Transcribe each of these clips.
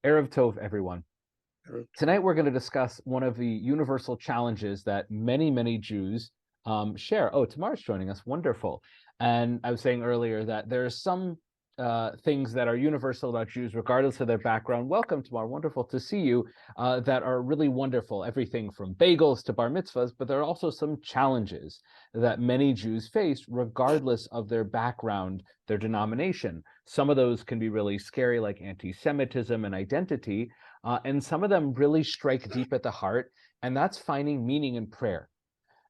Erev Tov, everyone. Tonight we're going to discuss one of the universal challenges that many, many Jews share. Oh, Tamar's joining us. Wonderful. And I was saying earlier that there are some things that are universal about Jews, regardless of their background. Welcome, Tamar. Wonderful to see you. That are really wonderful. Everything from bagels to bar mitzvahs, but there are also some challenges that many Jews face, regardless of their background, their denomination. Some of those can be really scary, like anti-Semitism and identity. And some of them really strike deep at the heart, and that's finding meaning in prayer.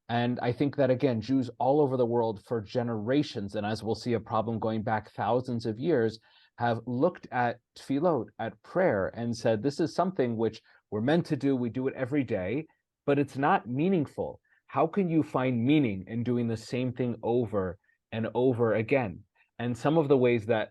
And I think that, again, Jews all over the world for generations, and as we'll see, a problem going back thousands of years, have looked at tefillot, at prayer, and said, this is something which we're meant to do, we do it every day, but it's not meaningful. How can you find meaning in doing the same thing over and over again? And some of the ways that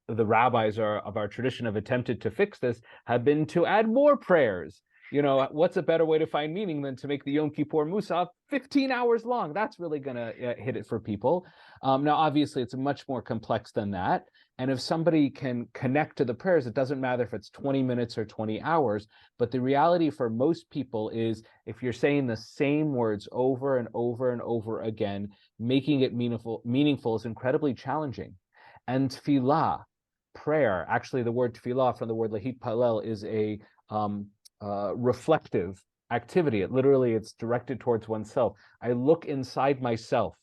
the rabbis of our tradition have attempted to fix this have been to add more prayers. You know, what's a better way to find meaning than to make the Yom Kippur Musaf 15 hours long? That's really going to hit it for people. Now, obviously, it's much more complex than that. And if somebody can connect to the prayers, it doesn't matter if it's 20 minutes or 20 hours. But the reality for most people is if you're saying the same words over and over and over again, making it meaningful is incredibly challenging. And tefillah, prayer, actually the word tefillah from the word lahit palel is a reflective activity. It's directed towards oneself. I look inside myself.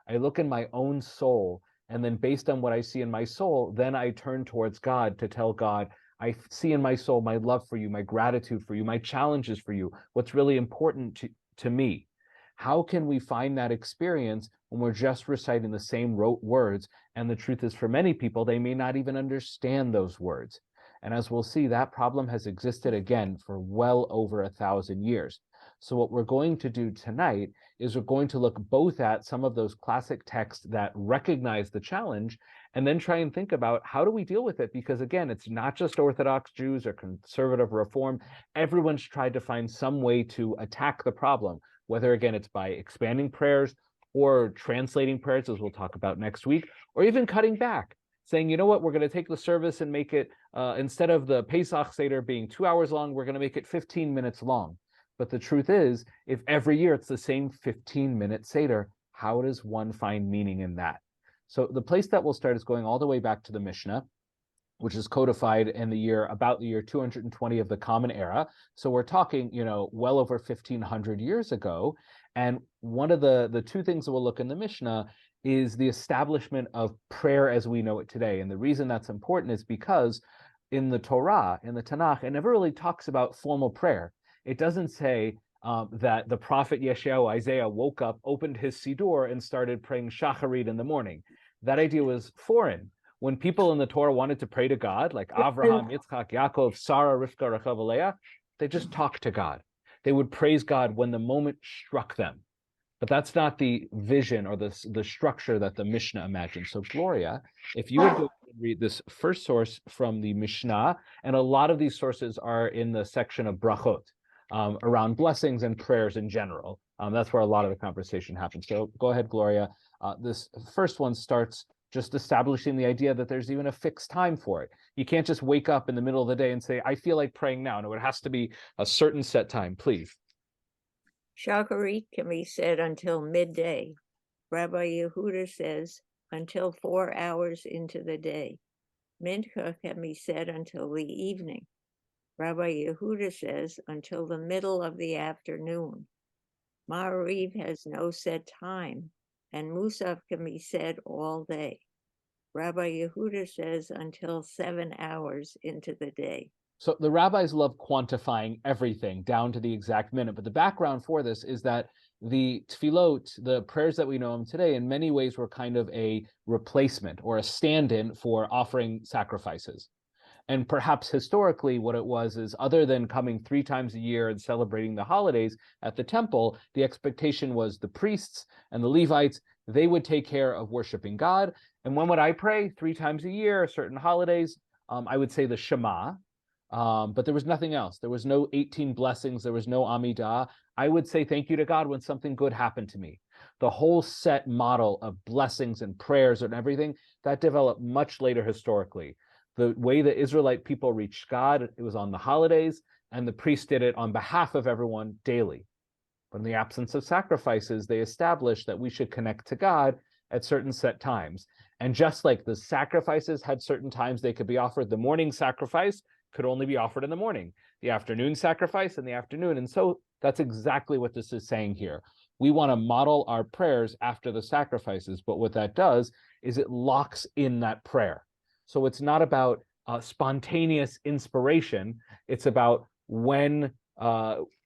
I look in my own soul. And then based on what I see in my soul, then I turn towards God to tell God, I see in my soul my love for you, my gratitude for you, my challenges for you, what's really important to me. How can we find that experience when we're just reciting the same rote words? And the truth is, for many people, they may not even understand those words. And as we'll see, that problem has existed again for well over 1,000 years. So what we're going to do tonight is we're going to look both at some of those classic texts that recognize the challenge and then try and think about how do we deal with it? Because again, it's not just Orthodox Jews or conservative Reform. Everyone's tried to find some way to attack the problem, whether again, it's by expanding prayers or translating prayers, as we'll talk about next week, or even cutting back, saying, you know what, we're going to take the service and make it, instead of the Pesach Seder being 2 hours long, we're going to make it 15 minutes long. But the truth is, if every year it's the same 15-minute Seder, how does one find meaning in that? So the place that we'll start is going all the way back to the Mishnah, which is codified in about the year 220 of the Common Era. So we're talking, well over 1,500 years ago. And one of the two things that we'll look in the Mishnah is the establishment of prayer as we know it today. And the reason that's important is because in the Torah, in the Tanakh, it never really talks about formal prayer. It doesn't say that the prophet Yeshayahu, Isaiah, woke up, opened his Siddur, and started praying Shacharit in the morning. That idea was foreign. When people in the Torah wanted to pray to God, like Avraham, Yitzchak, Yaakov, Sarah, Rivka, Rechav, Leah, they just talked to God. They would praise God when the moment struck them. But that's not the vision or the structure that the Mishnah imagines. So Gloria, if you would go read this first source from the Mishnah, and a lot of these sources are in the section of brachot, around blessings and prayers in general. That's where a lot of the conversation happens. So go ahead, Gloria. This first one starts just establishing the idea that there's even a fixed time for it. You can't just wake up in the middle of the day and say, I feel like praying now. No, it has to be a certain set time, please. Shacharit can be said until midday. Rabbi Yehuda says until 4 hours into the day. Mincha can be said until the evening. Rabbi Yehuda says until the middle of the afternoon. Ma'ariv has no set time, and Musaf can be said all day. Rabbi Yehuda says until 7 hours into the day. So the rabbis love quantifying everything down to the exact minute. But the background for this is that the tefillot, the prayers that we know them today, in many ways were kind of a replacement or a stand-in for offering sacrifices. And perhaps historically what it was is, other than coming 3 times a year and celebrating the holidays at the temple, the expectation was the priests and the Levites, they would take care of worshiping God. And when would I pray? 3 times a year, certain holidays. I would say the Shema. But there was nothing else. There was no 18 blessings. There was no Amidah. I would say thank you to God when something good happened to me. The whole set model of blessings and prayers and everything, that developed much later historically. The way the Israelite people reached God, it was on the holidays, and the priest did it on behalf of everyone daily. But in the absence of sacrifices, they established that we should connect to God at certain set times. And just like the sacrifices had certain times they could be offered, the morning sacrifice could only be offered in the morning, the afternoon sacrifice in the afternoon. And so that's exactly what this is saying here. We want to model our prayers after the sacrifices, but what that does is it locks in that prayer. So it's not about spontaneous inspiration. It's about when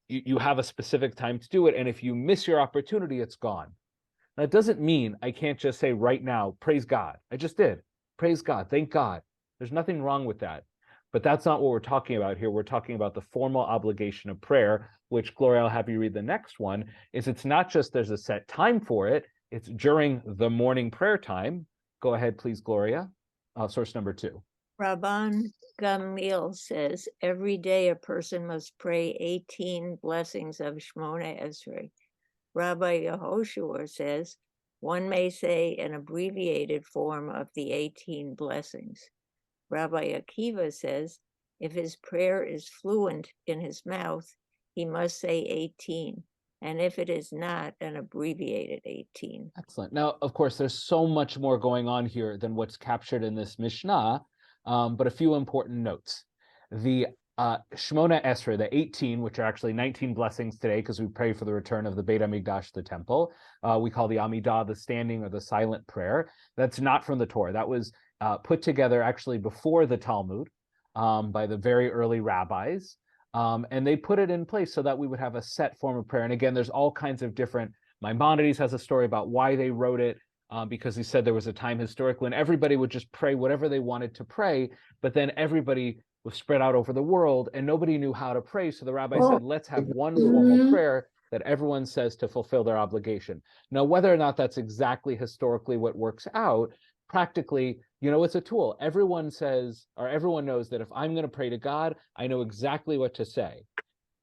you have a specific time to do it. And if you miss your opportunity, it's gone. That doesn't mean I can't just say right now, praise God. I just did. Praise God. Thank God. There's nothing wrong with that. But that's not what we're talking about here. We're talking about the formal obligation of prayer, which, Gloria, I'll have you read the next one, is it's not just there's a set time for it, it's during the morning prayer time. Go ahead, please, Gloria. Source number 2. Rabban Gamliel says every day a person must pray 18 blessings of Shemona Esrei. Rabbi Yehoshua says one may say an abbreviated form of the 18 blessings. Rabbi Akiva says if his prayer is fluent in his mouth, he must say 18. And if it is not, an abbreviated 18. Excellent. Now, of course, there's so much more going on here than what's captured in this Mishnah, but a few important notes. The Shemona Esrei, the 18, which are actually 19 blessings today, because we pray for the return of the Beit HaMikdash, the temple. We call the Amidah, the standing or the silent prayer. That's not from the Torah. That was put together actually before the Talmud by the very early rabbis. And they put it in place so that we would have a set form of prayer. And again, there's all kinds of different, Maimonides has a story about why they wrote it, because he said there was a time historically when everybody would just pray whatever they wanted to pray, but then everybody was spread out over the world and nobody knew how to pray. So the rabbi said, let's have one formal prayer that everyone says to fulfill their obligation. Now, whether or not that's exactly historically what works out, practically, it's a tool. Everyone says, or everyone knows that if I'm going to pray to God, I know exactly what to say.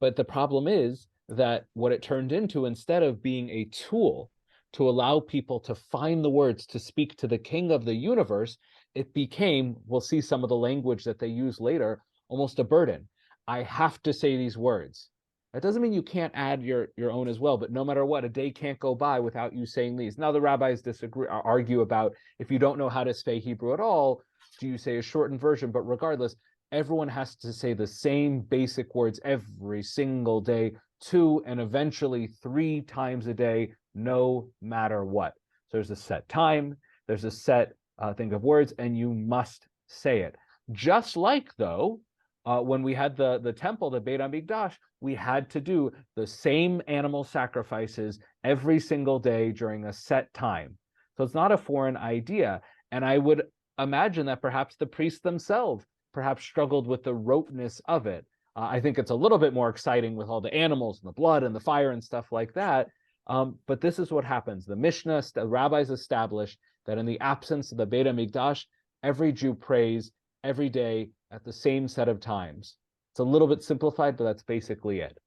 But the problem is that what it turned into, instead of being a tool to allow people to find the words to speak to the King of the universe, it became, we'll see some of the language that they use later, almost a burden. I have to say these words. That doesn't mean you can't add your own as well, but no matter what, a day can't go by without you saying these. Now the rabbis argue about if you don't know how to say Hebrew at all, do you say a shortened version? But regardless, everyone has to say the same basic words every single day, 2 and eventually 3 times a day, no matter what. So there's a set time, there's a set thing of words, and you must say it. Just like, though, when we had the temple, the Beit HaMikdash, we had to do the same animal sacrifices every single day during a set time. So it's not a foreign idea. And I would imagine that perhaps the priests themselves perhaps struggled with the roteness of it. I think it's a little bit more exciting with all the animals and the blood and the fire and stuff like that. But this is what happens. The Mishnah, the rabbis established that in the absence of the Beit HaMikdash, every Jew prays every day at the same set of times. It's a little bit simplified, but that's basically it.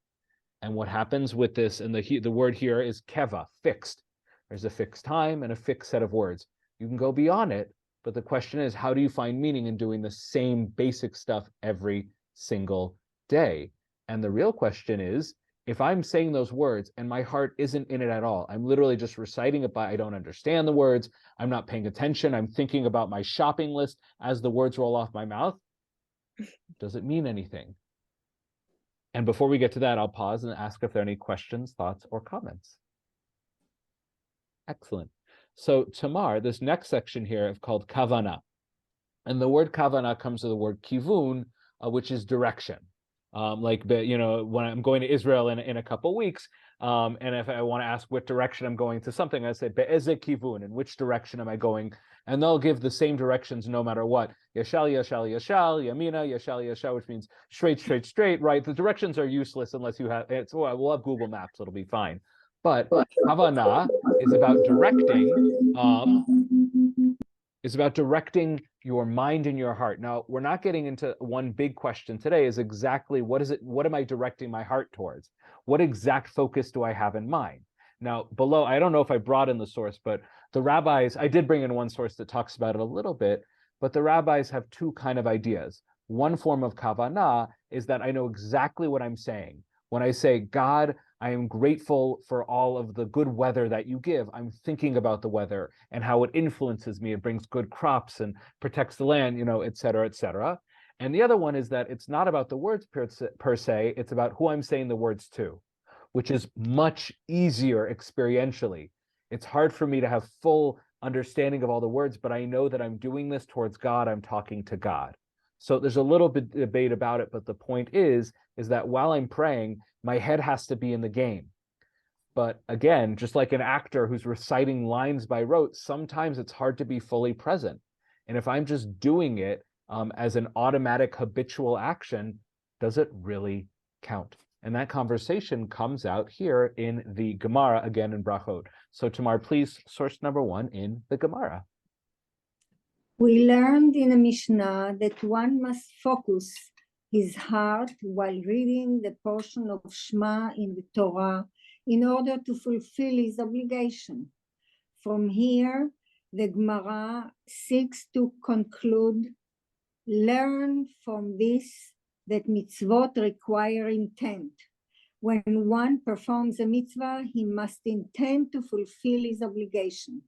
And what happens with this, and the word here is keva, fixed. There's a fixed time and a fixed set of words. You can go beyond it, but the question is, how do you find meaning in doing the same basic stuff every single day? And the real question is, if I'm saying those words and my heart isn't in it at all, I'm literally just reciting it I don't understand the words, I'm not paying attention, I'm thinking about my shopping list as the words roll off my mouth, does it mean anything? And before we get to that, I'll pause and ask if there are any questions, thoughts, or comments. Excellent. So Tamar, this next section here is called kavana. And the word kavana comes to the word kivun, which is direction. When I'm going to Israel in a couple weeks, and if I want to ask what direction I'm going to something, I say be'eze kivun, in which direction am I going? And they'll give the same directions no matter what. Yashal, yashal, yashal, yamina, yashal, yashal, which means straight, straight, straight, right? The directions are useless unless you have, we'll have Google Maps, it'll be fine. But Havana is about directing your mind and your heart. Now, we're not getting into one big question today is exactly what am I directing my heart towards? What exact focus do I have in mind? Now, below, I don't know if I brought in the source, but the rabbis, I did bring in one source that talks about it a little bit, But the rabbis have two kind of ideas. One form of kavanah is that I know exactly what I'm saying. When I say, God, I am grateful for all of the good weather that you give, I'm thinking about the weather and how it influences me. It brings good crops and protects the land, et cetera, et cetera. And the other one is that it's not about the words per se, it's about who I'm saying the words to, which is much easier experientially. It's hard for me to have full understanding of all the words, but I know that I'm doing this towards God, I'm talking to God. So there's a little bit debate about it, but the point is that while I'm praying, my head has to be in the game. But again, just like an actor who's reciting lines by rote, sometimes it's hard to be fully present. And if I'm just doing it as an automatic habitual action, does it really count? And that conversation comes out here in the Gemara, again in Brachot. So Tamar, please, source number 1 in the Gemara. We learned in a Mishnah that one must focus his heart while reading the portion of Shema in the Torah in order to fulfill his obligation. From here, the Gemara seeks to conclude, learn from this that mitzvot require intent. When one performs a mitzvah, he must intend to fulfill his obligation.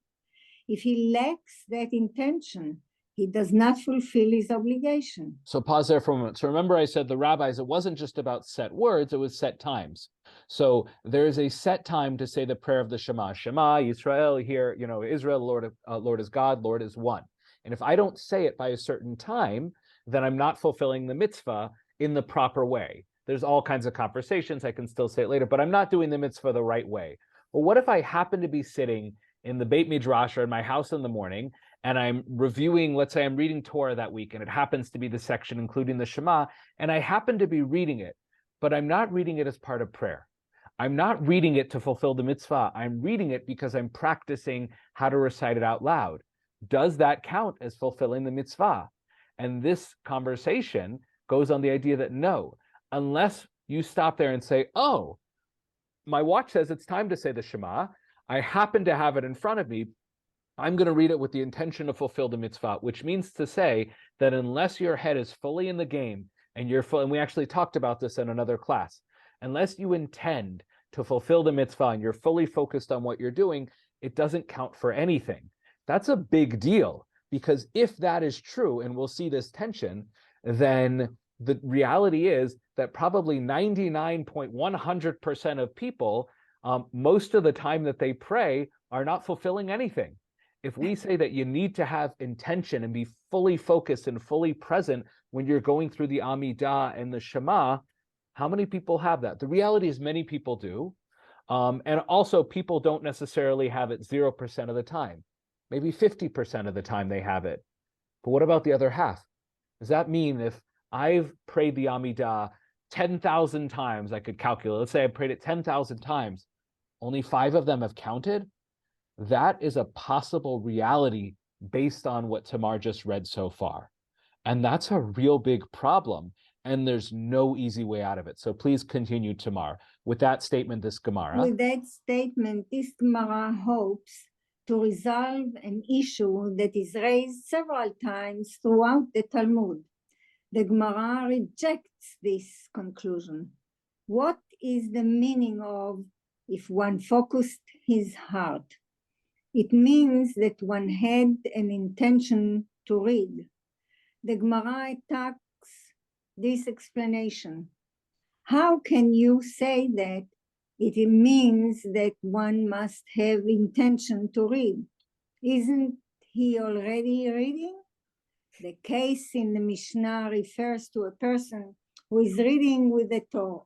If he lacks that intention, he does not fulfill his obligation. So pause there for a moment. So remember I said the rabbis, it wasn't just about set words, it was set times. So there is a set time to say the prayer of the Shema. Shema, Yisrael, here, Israel, Lord is God, Lord is one. And if I don't say it by a certain time, then I'm not fulfilling the mitzvah in the proper way. There's all kinds of conversations, I can still say it later, but I'm not doing the mitzvah the right way. Well, what if I happen to be sitting in the Beit Midrash or in my house in the morning, and I'm reviewing, let's say I'm reading Torah that week, and it happens to be the section including the Shema, and I happen to be reading it, but I'm not reading it as part of prayer. I'm not reading it to fulfill the mitzvah. I'm reading it because I'm practicing how to recite it out loud. Does that count as fulfilling the mitzvah? And this conversation goes on the idea that no, unless you stop there and say, oh, my watch says it's time to say the Shema, I happen to have it in front of me, I'm going to read it with the intention to fulfill the mitzvah, which means to say that unless your head is fully in the game and you're full, and we actually talked about this in another class, unless you intend to fulfill the mitzvah and you're fully focused on what you're doing, it doesn't count for anything. That's a big deal, because if that is true, and we'll see this tension, then the reality is that probably 99.100% of people, most of the time that they pray, are not fulfilling anything. If we say that you need to have intention and be fully focused and fully present when you're going through the Amidah and the Shema, how many people have that? The reality is many people do. And also people don't necessarily have it 0% of the time. Maybe 50% of the time they have it. But what about the other half? Does that mean if I've prayed the Amidah 10,000 times, I could calculate, let's say I prayed it 10,000 times, only 5 of them have counted? That is a possible reality based on what Tamar just read so far. And that's a real big problem. And there's no easy way out of it. So please continue, Tamar. With that statement, this Gemara. With that statement, this Gemara hopes to resolve an issue that is raised several times throughout the Talmud. The Gemara rejects this conclusion. What is the meaning of if one focused his heart? It means that one had an intention to read. The Gemara attacks this explanation. How can you say that it means that one must have intention to read? Isn't he already reading? The case in the Mishnah refers to a person who is reading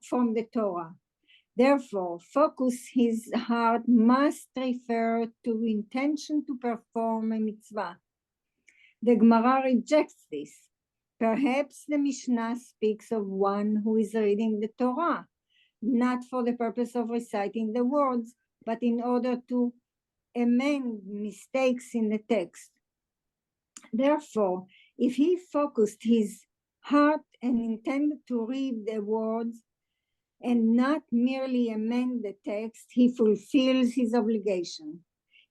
from the Torah. Therefore, focus his heart must refer to intention to perform a mitzvah. The Gemara rejects this. Perhaps the Mishnah speaks of one who is reading the Torah, not for the purpose of reciting the words, but in order to amend mistakes in the text. Therefore, if he focused his heart and intended to read the words and not merely amend the text, he fulfills his obligation.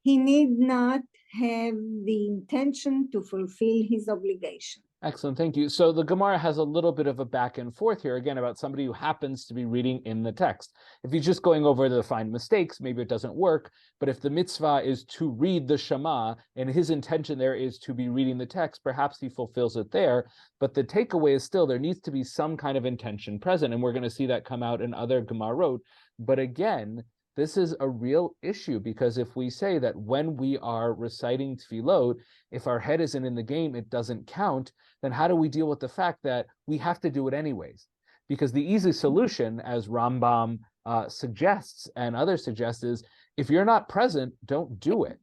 he need not have the intention to fulfill his obligation. Excellent, thank you. So the Gemara has a little bit of a back and forth here, again, about somebody who happens to be reading in the text. If he's just going over to find mistakes, maybe it doesn't work. But if the mitzvah is to read the Shema, and his intention there is to be reading the text, perhaps he fulfills it there. But the takeaway is still there needs to be some kind of intention present, and we're going to see that come out in other Gemarot. But again, this is a real issue, because if we say that when we are reciting tefillot, if our head isn't in the game, it doesn't count, then how do we deal with the fact that we have to do it anyways? Because the easy solution, as Rambam suggests and others suggest, is if you're not present, don't do it.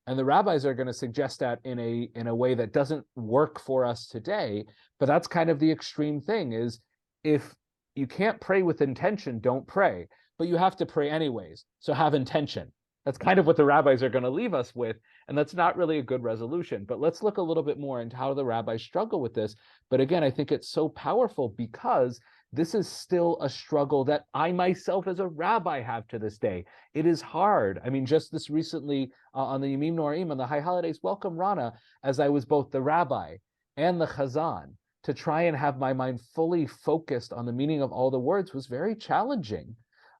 And the rabbis are going to suggest that in a way that doesn't work for us today. But that's kind of the extreme thing, is if you can't pray with intention, don't pray. But you have to pray anyways, so have intention. That's kind of what the rabbis are going to leave us with, and that's not really a good resolution. But let's look a little bit more into how the rabbis struggle with this. But again, I think it's so powerful because this is still a struggle that I myself as a rabbi have to this day. It is hard. I mean, just this recently on the Yemim Noraim, on the High Holidays, welcome Rana, as I was both the rabbi and the chazan, to try and have my mind fully focused on the meaning of all the words was very challenging.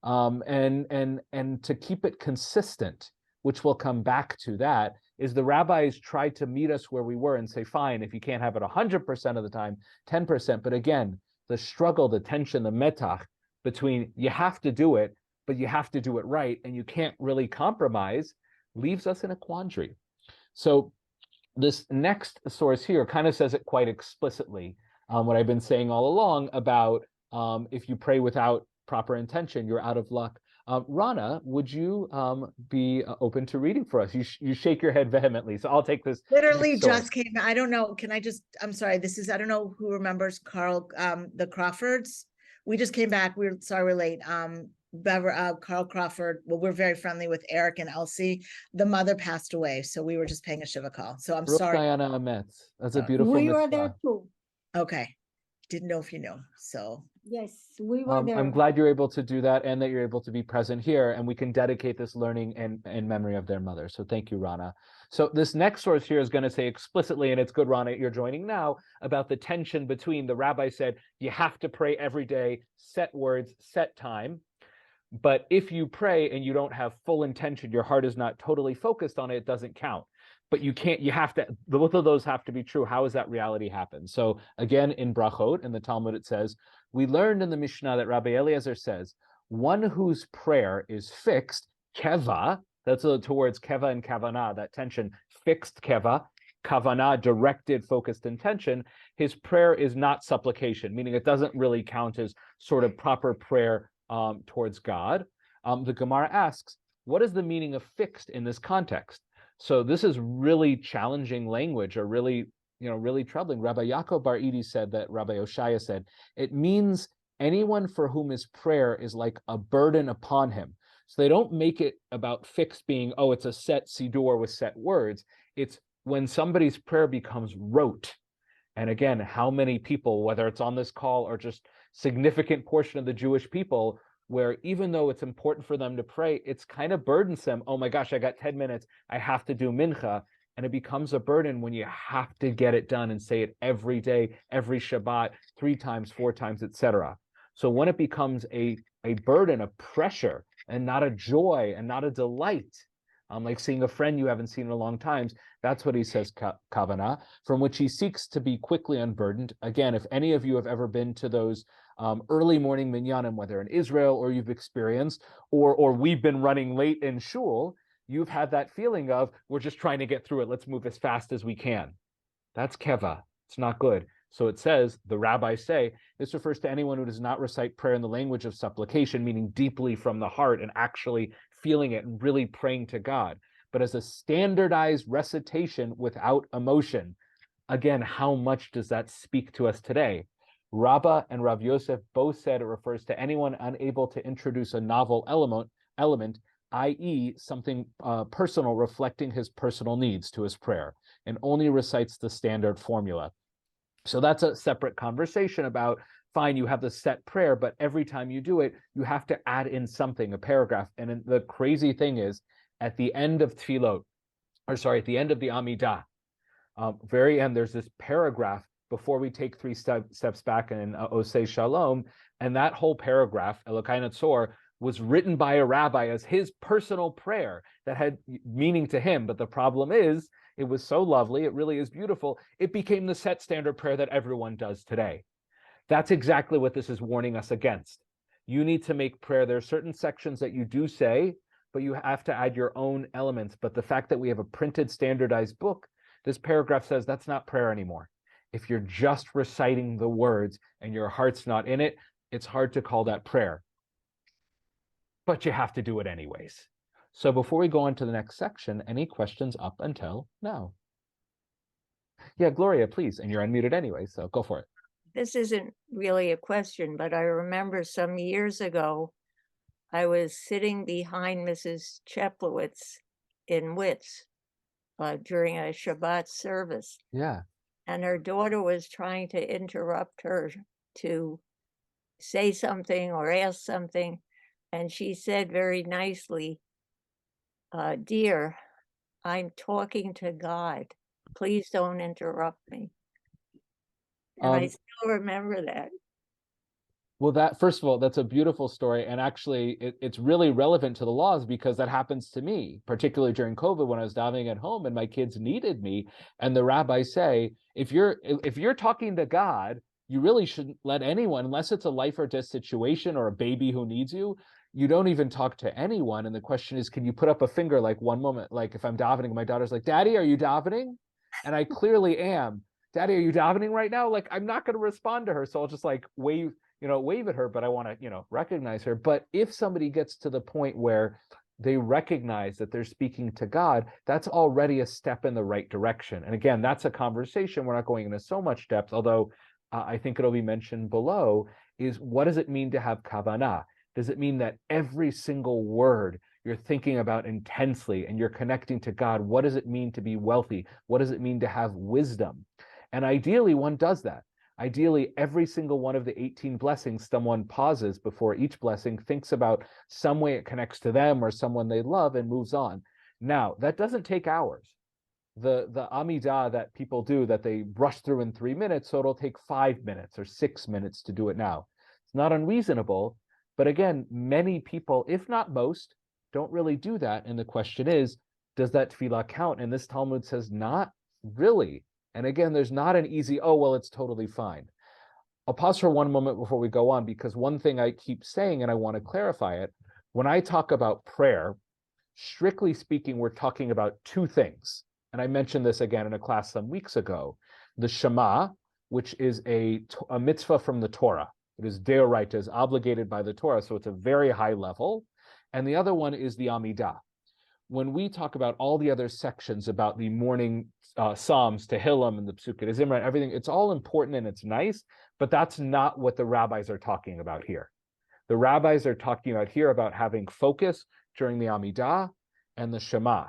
And to keep it consistent, which we'll come back to that, is the rabbis tried to meet us where we were and say, fine, if you can't have it 100% of the time, 10%. But again, the struggle, the tension, the metach between you have to do it, but you have to do it right, and you can't really compromise, leaves us in a quandary. So this next source here kind of says it quite explicitly, what I've been saying all along about if you pray without proper intention, you're out of luck. Rana, would you be open to reading for us? You shake your head vehemently, so I'll take this. Literally just came. I don't know. Can I just? I'm sorry. This is. I don't know who remembers Carl. The Crawfords. We just came back. We're sorry we're late. Carl Crawford. Well, we're very friendly with Eric and Elsie. The mother passed away, so we were just paying a shiva call. So I'm sorry. Diana Ametz. That's a beautiful. We were there too. Okay. Didn't know if you know. So. Yes, we were there. I'm glad you're able to do that and that you're able to be present here, and we can dedicate this learning in memory of their mother. So thank you, Rana. So this next source here is going to say explicitly, and it's good, Rana, you're joining now, about the tension between the rabbi said, you have to pray every day, set words, set time. But if you pray and you don't have full intention, your heart is not totally focused on it, it doesn't count. But you can't, you have to, both of those have to be true. How does that reality happen? So again, in Brachot, in the Talmud, it says, we learned in the Mishnah that Rabbi Eliezer says, one whose prayer is fixed, keva, that's towards keva and kavanah, that tension, fixed keva, kavanah, directed, focused intention, his prayer is not supplication, meaning it doesn't really count as sort of proper prayer towards God. The Gemara asks, what is the meaning of fixed in this context? So this is really challenging language, or really, really troubling. Rabbi Yaakov Bar Idi said that Rabbi Oshaya said, it means anyone for whom his prayer is like a burden upon him. So they don't make it about fixed being, oh, it's a set siddur with set words. It's when somebody's prayer becomes rote. And again, how many people, whether it's on this call or just significant portion of the Jewish people, where even though it's important for them to pray, it's kind of burdensome. Oh my gosh, I got 10 minutes. I have to do mincha. And it becomes a burden when you have to get it done and say it every day, every Shabbat, 3 times, 4 times, etc. So when it becomes a burden, a pressure, and not a joy and not a delight, like seeing a friend you haven't seen in a long time, that's what he says, kavanah, from which he seeks to be quickly unburdened. Again, if any of you have ever been to those early morning minyanim, whether in Israel or you've experienced, or we've been running late in shul, you've had that feeling of, we're just trying to get through it. Let's move as fast as we can. That's keva. It's not good. So it says, the rabbis say, this refers to anyone who does not recite prayer in the language of supplication, meaning deeply from the heart and actually feeling it and really praying to God, but as a standardized recitation without emotion. Again, how much does that speak to us today? Rabbah and Rav Yosef both said it refers to anyone unable to introduce a novel element, i.e. something personal reflecting his personal needs to his prayer, and only recites the standard formula. So that's a separate conversation about, fine, you have the set prayer, but every time you do it, you have to add in something, a paragraph. And the crazy thing is, at the end of tefillot, at the end of the Amidah, very end, there's this paragraph before we take three steps back in Osei Shalom, and that whole paragraph, Elokai Natsor, was written by a rabbi as his personal prayer that had meaning to him. But the problem is, it was so lovely, it really is beautiful, it became the set standard prayer that everyone does today. That's exactly what this is warning us against. You need to make prayer. There are certain sections that you do say, but you have to add your own elements. But the fact that we have a printed standardized book, this paragraph says that's not prayer anymore. If you're just reciting the words and your heart's not in it, it's hard to call that prayer. But you have to do it anyways. So before we go on to the next section, any questions up until now? Yeah, Gloria, please. And you're unmuted anyway, so go for it. This isn't really a question, but I remember some years ago, I was sitting behind Mrs. Cheplowitz in Witz during a Shabbat service. Yeah. And her daughter was trying to interrupt her to say something or ask something. And she said very nicely, "Dear, I'm talking to God. Please don't interrupt me." And I still remember that. Well, that, first of all, that's a beautiful story. And actually, it's really relevant to the laws because that happens to me, particularly during COVID when I was davening at home and my kids needed me. And the rabbis say, if you're talking to God, you really shouldn't let anyone, unless it's a life or death situation or a baby who needs you, you don't even talk to anyone. And the question is, can you put up a finger like one moment? Like if I'm davening, my daughter's like, "Daddy, are you davening?" And I clearly am. "Daddy, are you davening right now?" Like, I'm not going to respond to her. So I'll just like wave at her, but I want to, recognize her. But if somebody gets to the point where they recognize that they're speaking to God, that's already a step in the right direction. And again, that's a conversation. We're not going into so much depth, although I think it'll be mentioned below, is what does it mean to have kavanah? Does it mean that every single word you're thinking about intensely and you're connecting to God? What does it mean to be wealthy? What does it mean to have wisdom? And ideally, one does that. Ideally, every single one of the 18 blessings, someone pauses before each blessing, thinks about some way it connects to them or someone they love, and moves on. Now, that doesn't take hours. The Amidah that people do, that they rush through in 3 minutes, so it'll take 5 minutes or 6 minutes to do it now. It's not unreasonable, but again, many people, if not most, don't really do that. And the question is, does that tefillah count? And this Talmud says not really. And again, there's not an easy, oh, well, it's totally fine. I'll pause for one moment before we go on, because one thing I keep saying, and I want to clarify it, when I talk about prayer, strictly speaking, we're talking about two things. And I mentioned this again in a class some weeks ago. The Shema, which is a mitzvah from the Torah. It is deoraita, is obligated by the Torah, so it's a very high level. And the other one is the Amidah. When we talk about all the other sections about the morning Psalms, Tehillim, and the Psukei Zimra, everything, it's all important and it's nice, but that's not what the rabbis are talking about here. The rabbis are talking about here about having focus during the Amidah and the Shema.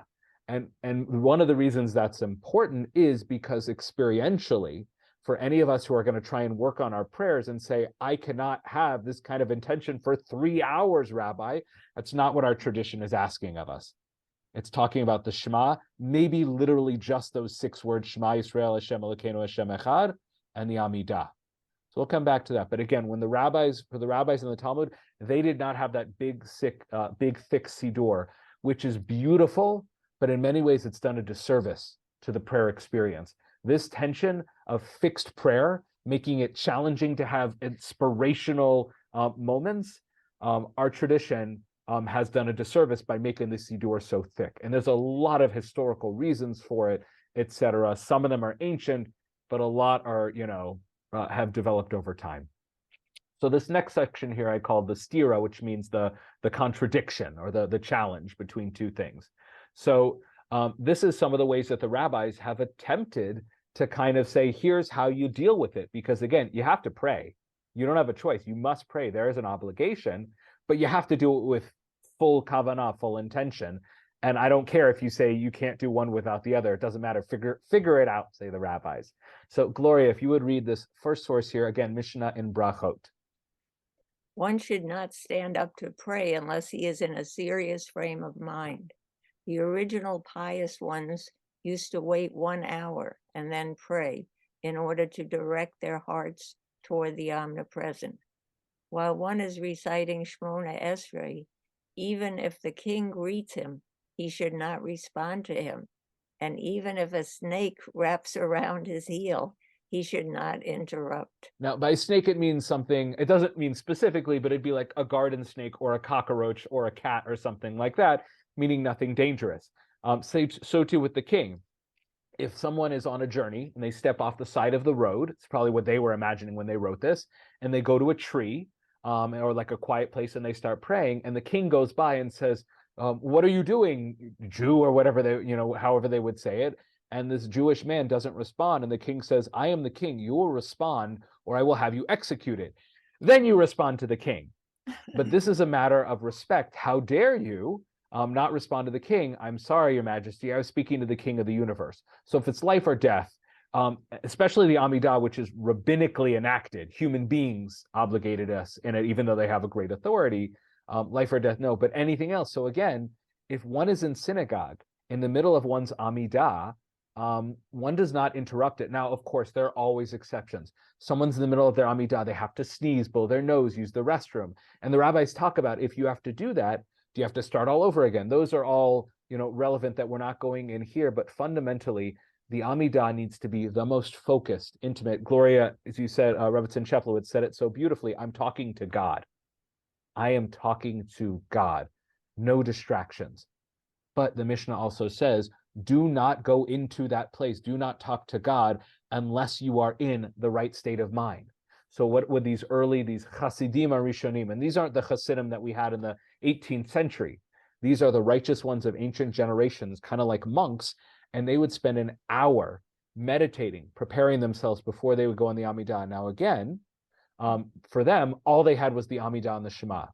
And one of the reasons that's important is because experientially, for any of us who are going to try and work on our prayers and say, I cannot have this kind of intention for 3 hours, Rabbi, that's not what our tradition is asking of us. It's talking about the Shema, maybe literally just those 6 words, Shema Yisrael, Hashem Elokeinu, Hashem Echad, and the Amidah. So we'll come back to that. But again, for the rabbis in the Talmud, they did not have that big, thick Siddur, which is beautiful, but in many ways it's done a disservice to the prayer experience. This tension of fixed prayer, making it challenging to have inspirational moments, our tradition has done a disservice by making the Siddur so thick. And there's a lot of historical reasons for it, etc. Some of them are ancient, but a lot are, have developed over time. So this next section here I call the stira, which means the contradiction or the challenge between two things. So this is some of the ways that the rabbis have attempted to kind of say, here's how you deal with it. Because again, you have to pray. You don't have a choice. You must pray. There is an obligation, but you have to do it with full kavanah, full intention. And I don't care if you say you can't do one without the other. It doesn't matter. Figure it out, say the rabbis. So Gloria, if you would read this first source here, again, Mishnah in Brachot. One should not stand up to pray unless he is in a serious frame of mind. The original pious ones used to wait 1 hour and then pray in order to direct their hearts toward the omnipresent. While one is reciting Shmona Esrei, even if the king greets him, he should not respond to him. And even if a snake wraps around his heel, he should not interrupt. Now, by snake, it means something, it doesn't mean specifically, but it'd be like a garden snake or a cockroach or a cat or something like that, meaning nothing dangerous. So too with the king. If someone is on a journey and they step off the side of the road, it's probably what they were imagining when they wrote this, and they go to a tree or like a quiet place and they start praying, and the king goes by and says, what are you doing, Jew, or whatever they, however they would say it. And this Jewish man doesn't respond. And the king says, I am the king. You will respond or I will have you executed. Then you respond to the king. But this is a matter of respect. How dare you not respond to the king? I'm sorry, Your Majesty. I was speaking to the king of the universe. So if it's life or death, especially the Amidah, which is rabbinically enacted, human beings obligated us in it, even though they have a great authority, life or death, no. But anything else. So again, if one is in synagogue in the middle of one's Amidah, one does not interrupt it. Now, of course, there are always exceptions. Someone's in the middle of their Amidah, they have to sneeze, blow their nose, use the restroom. And the rabbis talk about, if you have to do that, do you have to start all over again? Those are all, relevant that we're not going in here. But fundamentally, the Amidah needs to be the most focused, intimate. Gloria, as you said, Rebbetzin Sheplowitz said it so beautifully, I'm talking to God. I am talking to God. No distractions. But the Mishnah also says, do not go into that place. Do not talk to God unless you are in the right state of mind. So what would these Hasidim Arishonim, and these aren't the Hasidim that we had in the 18th century. These are the righteous ones of ancient generations, kind of like monks, and they would spend an hour meditating, preparing themselves before they would go on the Amidah. Now again, for them, all they had was the Amidah and the Shema.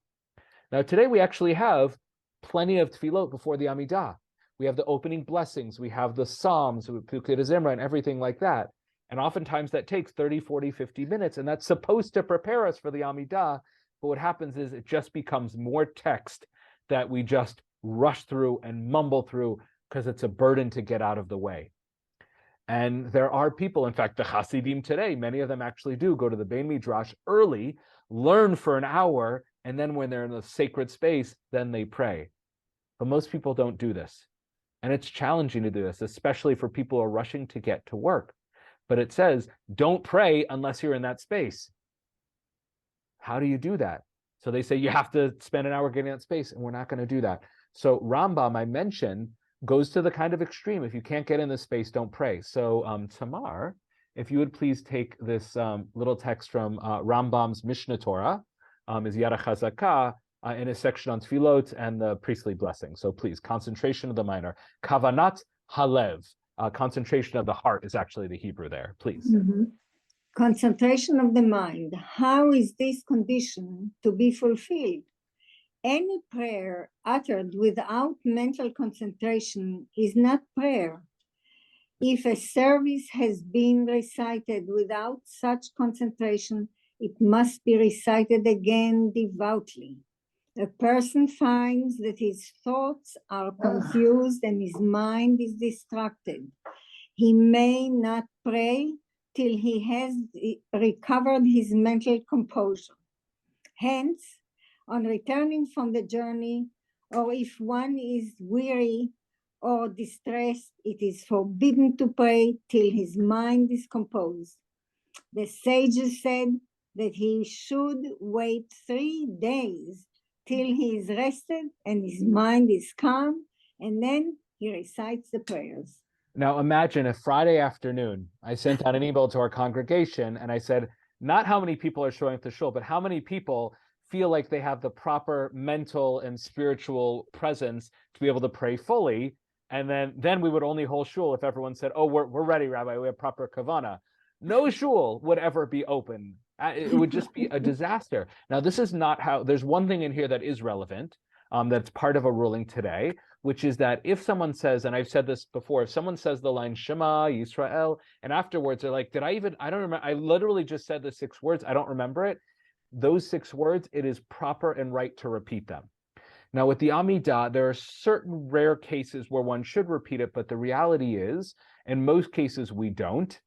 Now today we actually have plenty of tefillot before the Amidah. We have the opening blessings, we have the Psalms, Pirkei Zimra, and everything like that. And oftentimes that takes 30, 40, 50 minutes, and that's supposed to prepare us for the Amidah. But what happens is it just becomes more text that we just rush through and mumble through because it's a burden to get out of the way. And there are people, in fact, the Hasidim today, many of them actually do go to the Bein Midrash early, learn for an hour, and then when they're in the sacred space, then they pray. But most people don't do this. And it's challenging to do this, especially for people who are rushing to get to work. But it says, don't pray unless you're in that space. How do you do that? So they say you have to spend an hour getting that space, and we're not going to do that. So Rambam, I mentioned, goes to the kind of extreme. If you can't get in this space, don't pray. So Tamar, if you would please take this little text from Rambam's Mishnah Torah, is Yad HaChazakah, in a section on tefillot and the priestly blessing. So please, concentration of the minor. Kavanat halev, concentration of the heart is actually the Hebrew there, please. Mm-hmm. Concentration of the mind. How is this condition to be fulfilled? Any prayer uttered without mental concentration is not prayer. If a service has been recited without such concentration, it must be recited again devoutly. A person finds that his thoughts are confused and his mind is distracted. He may not pray till he has recovered his mental composure. Hence, on returning from the journey, or if one is weary or distressed, it is forbidden to pray till his mind is composed. The sages said that he should wait 3 days till he is rested and his mind is calm, and then he recites the prayers. Now imagine if Friday afternoon, I sent out an email to our congregation and I said, not how many people are showing up to shul, but how many people feel like they have the proper mental and spiritual presence to be able to pray fully. And then we would only hold shul if everyone said, oh, we're ready, Rabbi, we have proper kavana. No shul would ever be open. It would just be a disaster. Now, this is not how, there's one thing in here that is relevant, that's part of a ruling today, which is that if someone says, and I've said this before, if someone says the line Shema Yisrael, and afterwards they're like, I don't remember, I literally just said the 6 words, I don't remember it. Those 6 words, it is proper and right to repeat them. Now, with the Amidah, there are certain rare cases where one should repeat it, but the reality is, in most cases, we don't,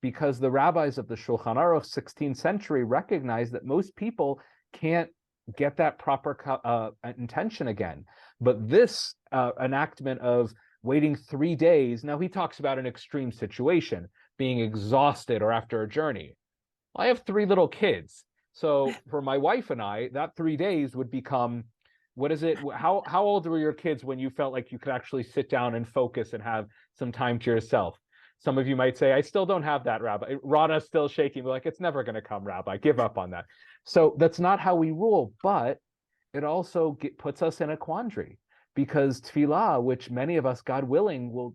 because the rabbis of the Shulchan Aruch 16th century recognized that most people can't get that proper intention again. But this enactment of waiting 3 days, now he talks about an extreme situation, being exhausted or after a journey. I have 3 little kids. So for my wife and I, that 3 days would become, what is it? How old were your kids when you felt like you could actually sit down and focus and have some time to yourself? Some of you might say, I still don't have that, Rabbi. Rana's still shaking, like, it's never going to come, Rabbi. Give up on that. So that's not how we rule, but it also puts us in a quandary, because tefillah, which many of us, God willing, will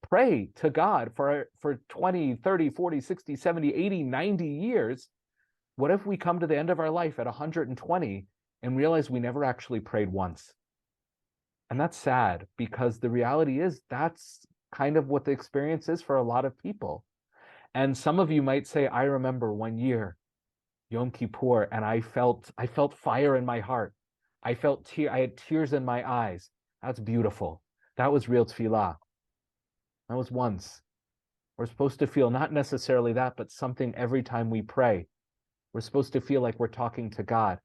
pray to God for 20, 30, 40, 60, 70, 80, 90 years. What if we come to the end of our life at 120 and realize we never actually prayed once? And that's sad, because the reality is that's kind of what the experience is for a lot of people. And some of you might say, I remember one year, Yom Kippur, and I felt fire in my heart. I had tears in my eyes. That's beautiful. That was real tefillah. That was once. We're supposed to feel not necessarily that, but something every time we pray. We're supposed to feel like we're talking to God.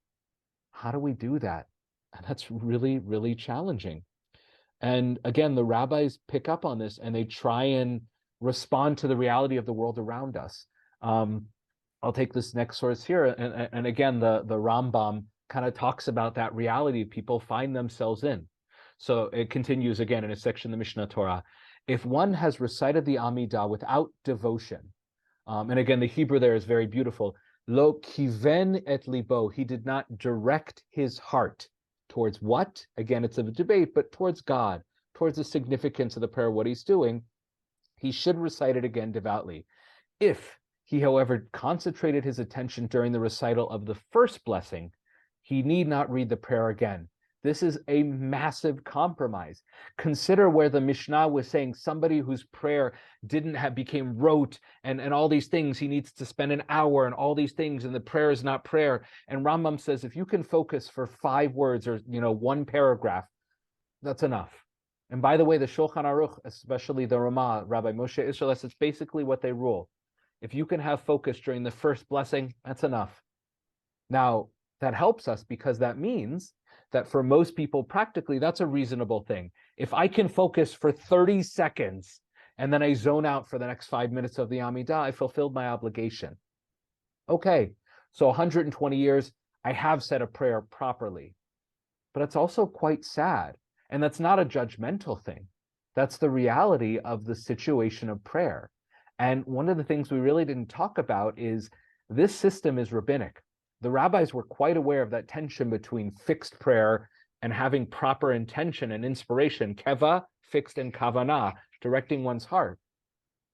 How do we do that? And that's really, really challenging. And again, the rabbis pick up on this and they try and respond to the reality of the world around us. I'll take this next source here. And again, the Rambam kind of talks about that reality people find themselves in. So it continues again in a section of the Mishnah Torah. If one has recited the Amidah without devotion, and again, the Hebrew there is very beautiful, lo kiven et libo, he did not direct his heart towards what? Again, it's a debate, but towards God, towards the significance of the prayer, what he's doing, he should recite it again devoutly. If he, however, concentrated his attention during the recital of the first blessing, he need not read the prayer again. This is a massive compromise. Consider where the Mishnah was saying somebody whose prayer became rote and all these things, he needs to spend an hour and all these things, and the prayer is not prayer. And Rambam says, if you can focus for 5 words or 1 paragraph, that's enough. And by the way, the Shulchan Aruch, especially the Ramah, Rabbi Moshe Isserles, it's basically what they rule. If you can have focus during the first blessing, that's enough. Now, that helps us because that means that for most people, practically, that's a reasonable thing. If I can focus for 30 seconds and then I zone out for the next 5 minutes of the Amidah, I fulfilled my obligation. Okay, so 120 years, I have said a prayer properly. But it's also quite sad. And that's not a judgmental thing. That's the reality of the situation of prayer. And one of the things we really didn't talk about is this system is rabbinic. The rabbis were quite aware of that tension between fixed prayer and having proper intention and inspiration, keva, fixed, and kavanah, directing one's heart.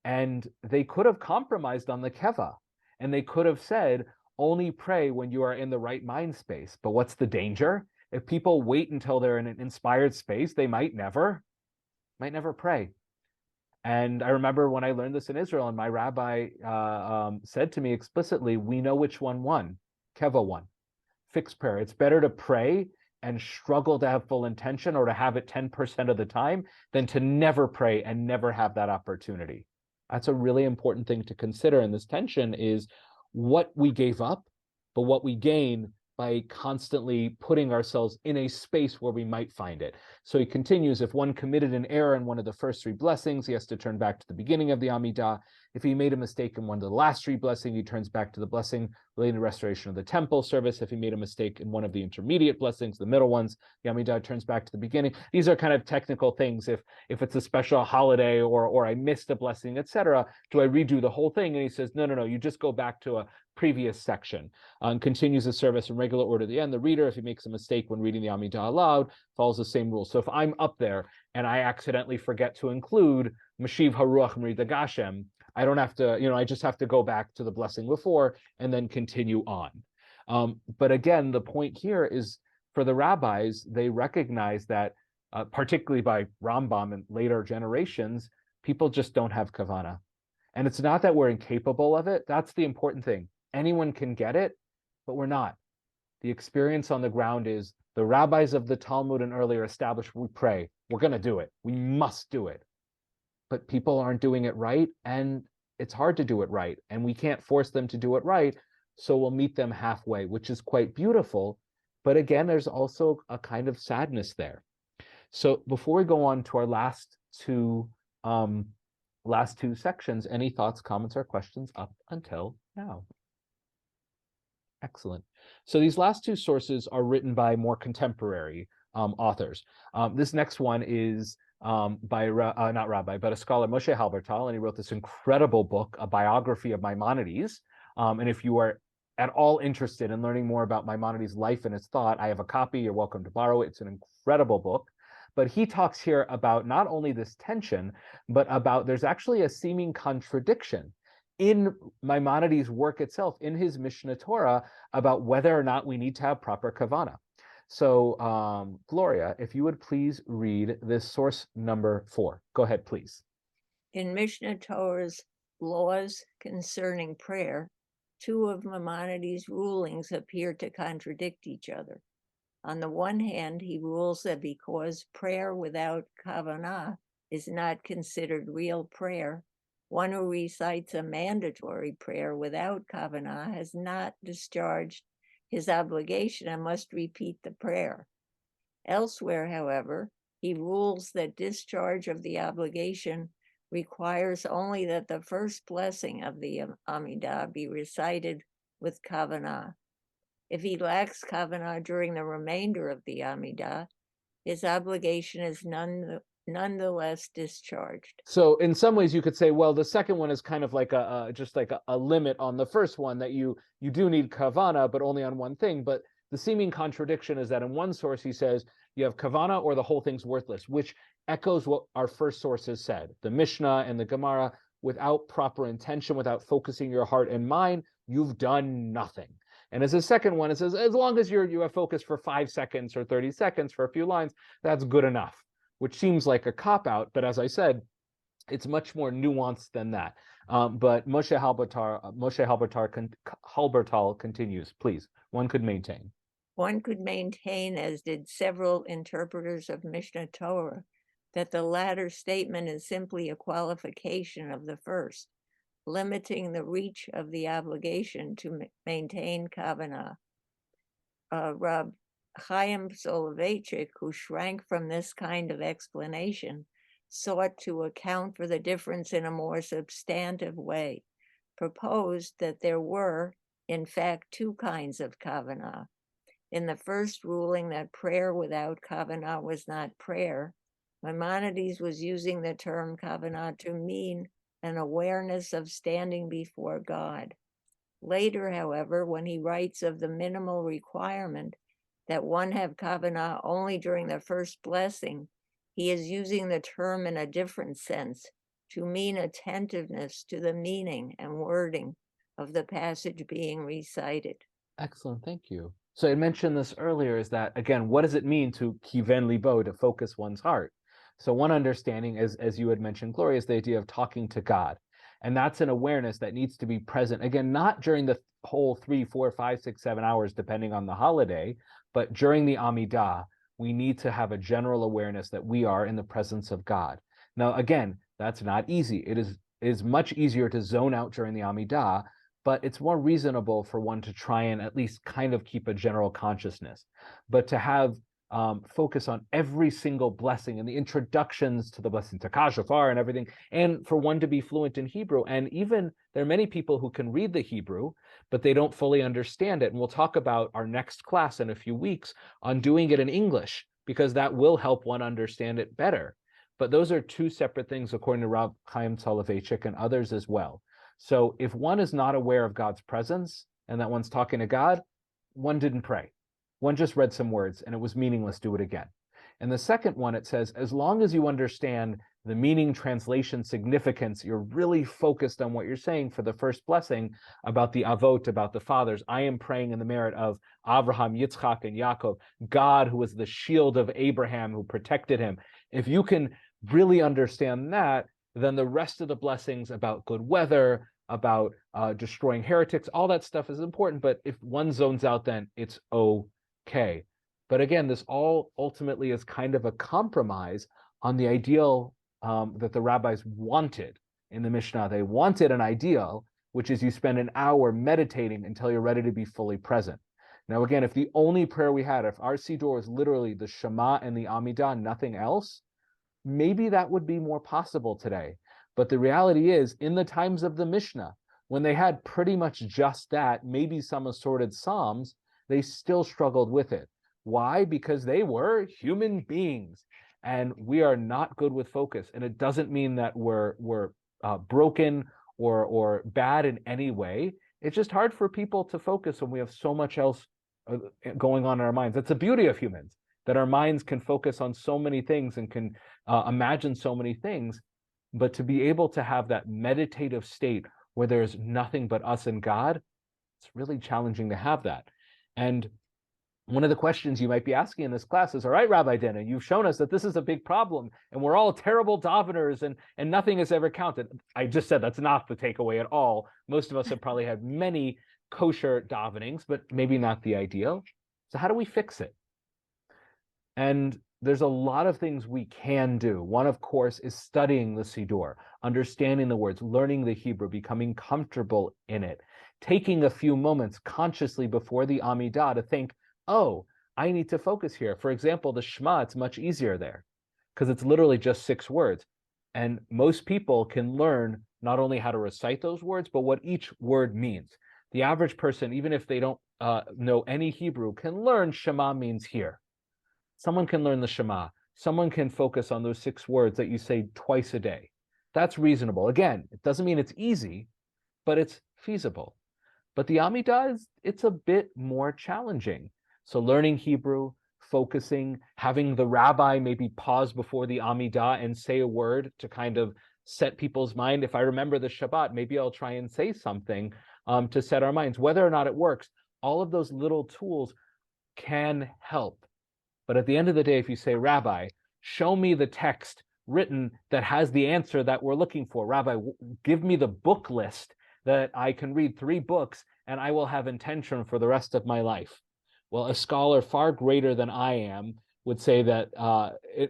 And they could have compromised on the keva, and they could have said, only pray when you are in the right mind space. But what's the danger? If people wait until they're in an inspired space, they might never pray. And I remember when I learned this in Israel, and my rabbi said to me explicitly, we know which one won. Keva won. Fixed prayer. It's better to pray and struggle to have full intention or to have it 10% of the time than to never pray and never have that opportunity. That's a really important thing to consider. And this tension is what we gave up, but what we gain by constantly putting ourselves in a space where we might find it. So he continues, if one committed an error in one of the first 3 blessings, he has to turn back to the beginning of the Amidah. If he made a mistake in one of the last 3 blessings, he turns back to the blessing relating to restoration of the temple service. If he made a mistake in one of the intermediate blessings, the middle ones, the Amidah turns back to the beginning. These are kind of technical things. If it's a special holiday or I missed a blessing, etc., do I redo the whole thing? And he says, no, you just go back to a previous section and continues the service in regular order at the end. The reader, if he makes a mistake when reading the Amidah aloud, follows the same rule. So if I'm up there and I accidentally forget to include Mashiv Haruach Mrida Gashem, I don't have to, I just have to go back to the blessing before and then continue on. But again, the point here is for the rabbis, they recognize that, particularly by Rambam and later generations, people just don't have kavana. And it's not that we're incapable of it. That's the important thing. Anyone can get it, but we're not. The experience on the ground is the rabbis of the Talmud and earlier established, we pray, we're going to do it. We must do it. But people aren't doing it right, and it's hard to do it right, and we can't force them to do it right, so we'll meet them halfway, which is quite beautiful. But again, there's also a kind of sadness there. So before we go on to our last two sections, any thoughts, comments, or questions up until now? Excellent. So these last two sources are written by more contemporary authors. This next one is by not rabbi, but a scholar, Moshe Halbertal, and he wrote this incredible book, a biography of Maimonides. And if you are at all interested in learning more about Maimonides' life and his thought, I have a copy. You're welcome to borrow it. It's an incredible book. But he talks here about not only this tension, but about there's actually a seeming contradiction in Maimonides' work itself, in his Mishneh Torah, about whether or not we need to have proper kavana. So, Gloria, if you would please read this source number 4. Go ahead, please. In Mishneh Torah's laws concerning prayer, two of Maimonides' rulings appear to contradict each other. On the one hand, he rules that because prayer without kavanah is not considered real prayer, one who recites a mandatory prayer without kavanah has not discharged his obligation and must repeat the prayer. Elsewhere, however, he rules that discharge of the obligation requires only that the first blessing of the Amidah be recited with kavanah. If he lacks kavanah during the remainder of the Amidah, his obligation is nonetheless discharged. So in some ways you could say, well, the second one is kind of like just like a limit on the first one, that you do need kavana, but only on one thing. But the seeming contradiction is that in one source he says you have kavana or the whole thing's worthless, which echoes what our first sources said. The Mishnah and the Gemara, without proper intention, without focusing your heart and mind, you've done nothing. And as a second one, it says, as long as you have focus for 5 seconds or 30 seconds for a few lines, that's good enough, which seems like a cop-out. But as I said, it's much more nuanced than that. But Moshe Halbertal continues, please, one could maintain. One could maintain, as did several interpreters of Mishneh Torah, that the latter statement is simply a qualification of the first, limiting the reach of the obligation to maintain kavanah. Rab Chaim Soloveitchik, who shrank from this kind of explanation, sought to account for the difference in a more substantive way, proposed that there were, in fact, two kinds of kavanah. In the first ruling that prayer without kavanah was not prayer, Maimonides was using the term kavanah to mean an awareness of standing before God. Later, however, when he writes of the minimal requirement that one have kavanah only during the first blessing, he is using the term in a different sense, to mean attentiveness to the meaning and wording of the passage being recited. Excellent, thank you. So I mentioned this earlier, is that, again, what does it mean to kiven libo, to focus one's heart? So one understanding, as you had mentioned, Gloria, is the idea of talking to God. And that's an awareness that needs to be present, again, not during the whole 3, 4, 5, 6, 7 hours, depending on the holiday, but during the Amidah, we need to have a general awareness that we are in the presence of God. Now, again, that's not easy. It is much easier to zone out during the Amidah, but it's more reasonable for one to try and at least kind of keep a general consciousness. But to have focus on every single blessing and the introductions to the blessing, Takah, Shofar, and everything, and for one to be fluent in Hebrew. And even there are many people who can read the Hebrew, but they don't fully understand it. And we'll talk about our next class in a few weeks on doing it in English, because that will help one understand it better. But those are two separate things, according to Rab Chaim Soloveitchik and others as well. So if one is not aware of God's presence and that one's talking to God, one didn't pray. One just read some words and it was meaningless, do it again. And the second one, it says, as long as you understand the meaning, translation, significance, you're really focused on what you're saying for the first blessing about the Avot, about the fathers. I am praying in the merit of Abraham, Yitzchak, and Yaakov, God who was the shield of Abraham, who protected him. If you can really understand that, then the rest of the blessings about good weather, about destroying heretics. All that stuff is important, but if one zones out, then it's okay. But again, this all ultimately is kind of a compromise on the ideal that the rabbis wanted in the Mishnah. They wanted an ideal, which is you spend an hour meditating until you're ready to be fully present. Now, again, if the only prayer we had, if our Siddur was literally the Shema and the Amidah, nothing else, maybe that would be more possible today. But the reality is, in the times of the Mishnah, when they had pretty much just that, maybe some assorted Psalms, they still struggled with it. Why? Because they were human beings, and we are not good with focus. And it doesn't mean that we're broken or bad in any way. It's just hard for people to focus when we have so much else going on in our minds. That's the beauty of humans, that our minds can focus on so many things and can imagine so many things. But to be able to have that meditative state where there's nothing but us and God, it's really challenging to have that. And one of the questions you might be asking in this class is, all right, Rabbi Dana, you've shown us that this is a big problem and we're all terrible daveners and nothing is ever counted. I just said that's not the takeaway at all. Most of us have probably had many kosher davenings, but maybe not the ideal. So how do we fix it? And there's a lot of things we can do. One, of course, is studying the Siddur, understanding the words, learning the Hebrew, becoming comfortable in it, taking a few moments consciously before the Amidah to think, oh, I need to focus here. For example, the Shema, it's much easier there because it's literally just 6 words. And most people can learn not only how to recite those words, but what each word means. The average person, even if they don't know any Hebrew, can learn Shema means here. Someone can learn the Shema. Someone can focus on those 6 words that you say twice a day. That's reasonable. Again, it doesn't mean it's easy, but it's feasible. But the Amidah, it's a bit more challenging. So learning Hebrew, focusing, having the rabbi maybe pause before the Amidah and say a word to kind of set people's mind. If I remember the Shabbat, maybe I'll try and say something to set our minds. Whether or not it works, all of those little tools can help. But at the end of the day, if you say, Rabbi, show me the text written that has the answer that we're looking for. Rabbi, give me the book list that I can read 3 books and I will have intention for the rest of my life. Well, a scholar far greater than I am would say that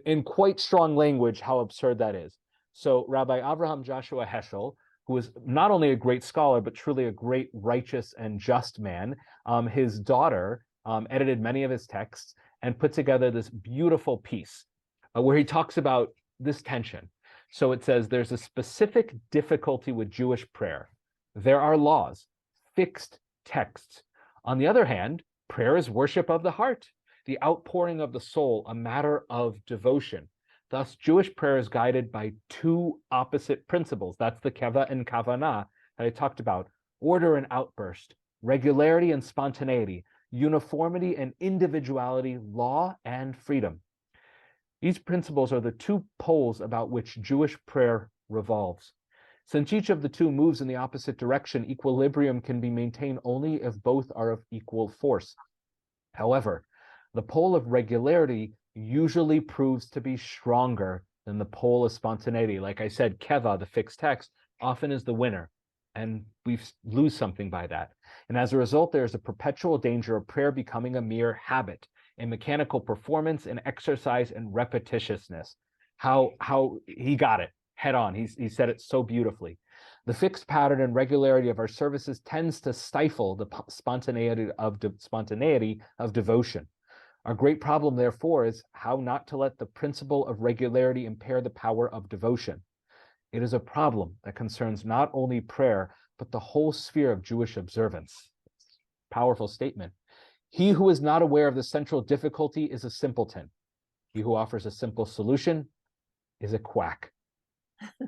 in quite strong language, how absurd that is. So Rabbi Avraham Joshua Heschel, who is not only a great scholar, but truly a great righteous and just man, his daughter edited many of his texts and put together this beautiful piece where he talks about this tension. So it says there's a specific difficulty with Jewish prayer. There are laws, fixed texts. On the other hand, prayer is worship of the heart, the outpouring of the soul, a matter of devotion. Thus, Jewish prayer is guided by 2 opposite principles. That's the keva and kavanah that I talked about: order and outburst, regularity and spontaneity, uniformity and individuality, law and freedom. These principles are the 2 poles about which Jewish prayer revolves. Since each of the 2 moves in the opposite direction, equilibrium can be maintained only if both are of equal force. However, the pole of regularity usually proves to be stronger than the pole of spontaneity. Like I said, keva, the fixed text, often is the winner, and we lose something by that. And as a result, there's a perpetual danger of prayer becoming a mere habit, a mechanical performance, an exercise in repetitiousness. How he got it head on. He said it so beautifully. The fixed pattern and regularity of our services tends to stifle the spontaneity of devotion. Our great problem, therefore, is how not to let the principle of regularity impair the power of devotion. It is a problem that concerns not only prayer, but the whole sphere of Jewish observance. Powerful statement. He who is not aware of the central difficulty is a simpleton. He who offers a simple solution is a quack.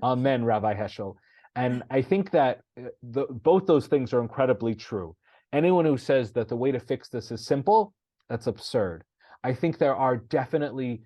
Amen, Rabbi Heschel. And I think that both those things are incredibly true. Anyone who says that the way to fix this is simple, that's absurd. I think there are definitely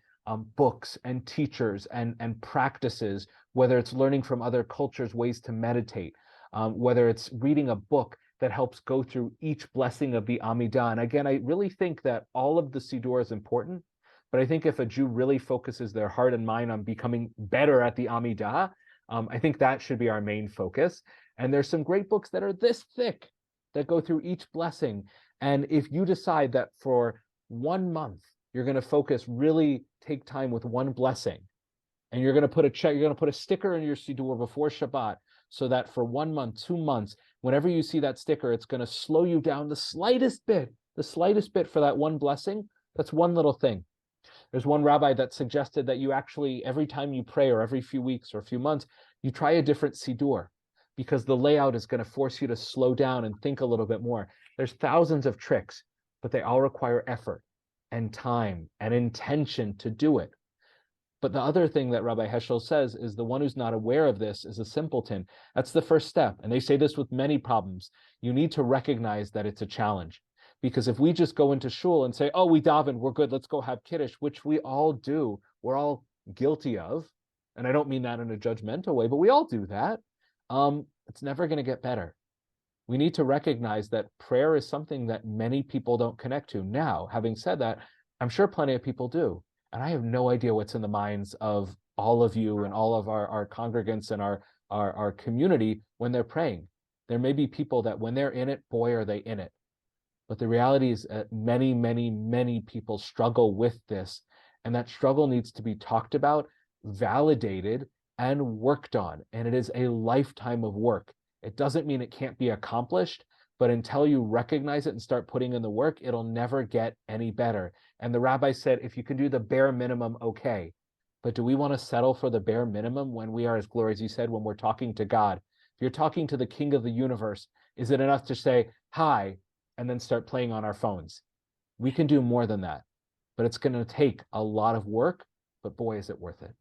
books and teachers and practices, whether it's learning from other cultures, ways to meditate, whether it's reading a book that helps go through each blessing of the Amidah. And again, I really think that all of the Siddur is important, but I think if a Jew really focuses their heart and mind on becoming better at the Amidah, I think that should be our main focus. And there's some great books that are this thick that go through each blessing. And if you decide that for 1 month, you're going to focus, really take time with one blessing, and you're going to put you're going to put a sticker in your Siddur before Shabbat, so that for 1 month, 2 months, whenever you see that sticker, it's going to slow you down the slightest bit for that one blessing. That's one little thing. There's one rabbi that suggested that you actually, every time you pray or every few weeks or a few months, you try a different Siddur, because the layout is going to force you to slow down and think a little bit more. There's thousands of tricks, but they all require effort and time and intention to do it. But the other thing that Rabbi Heschel says is the one who's not aware of this is a simpleton. That's the first step. And they say this with many problems. You need to recognize that it's a challenge. Because if we just go into shul and say, oh, we daven, we're good, let's go have kiddush, which we all do, we're all guilty of. And I don't mean that in a judgmental way, but we all do that. It's never going to get better. We need to recognize that prayer is something that many people don't connect to. Now, having said that, I'm sure plenty of people do. And I have no idea what's in the minds of all of you and all of our congregants and our community when they're praying. There may be people that when they're in it, boy, are they in it. But the reality is that many, many, many people struggle with this. And that struggle needs to be talked about, validated, and worked on. And it is a lifetime of work. It doesn't mean it can't be accomplished, but until you recognize it and start putting in the work, it'll never get any better. And the rabbi said, if you can do the bare minimum, okay. But do we want to settle for the bare minimum when we are, as Gloria, as you said, when we're talking to God? If you're talking to the King of the universe, is it enough to say, hi, and then start playing on our phones? We can do more than that, but it's going to take a lot of work, but boy, is it worth it.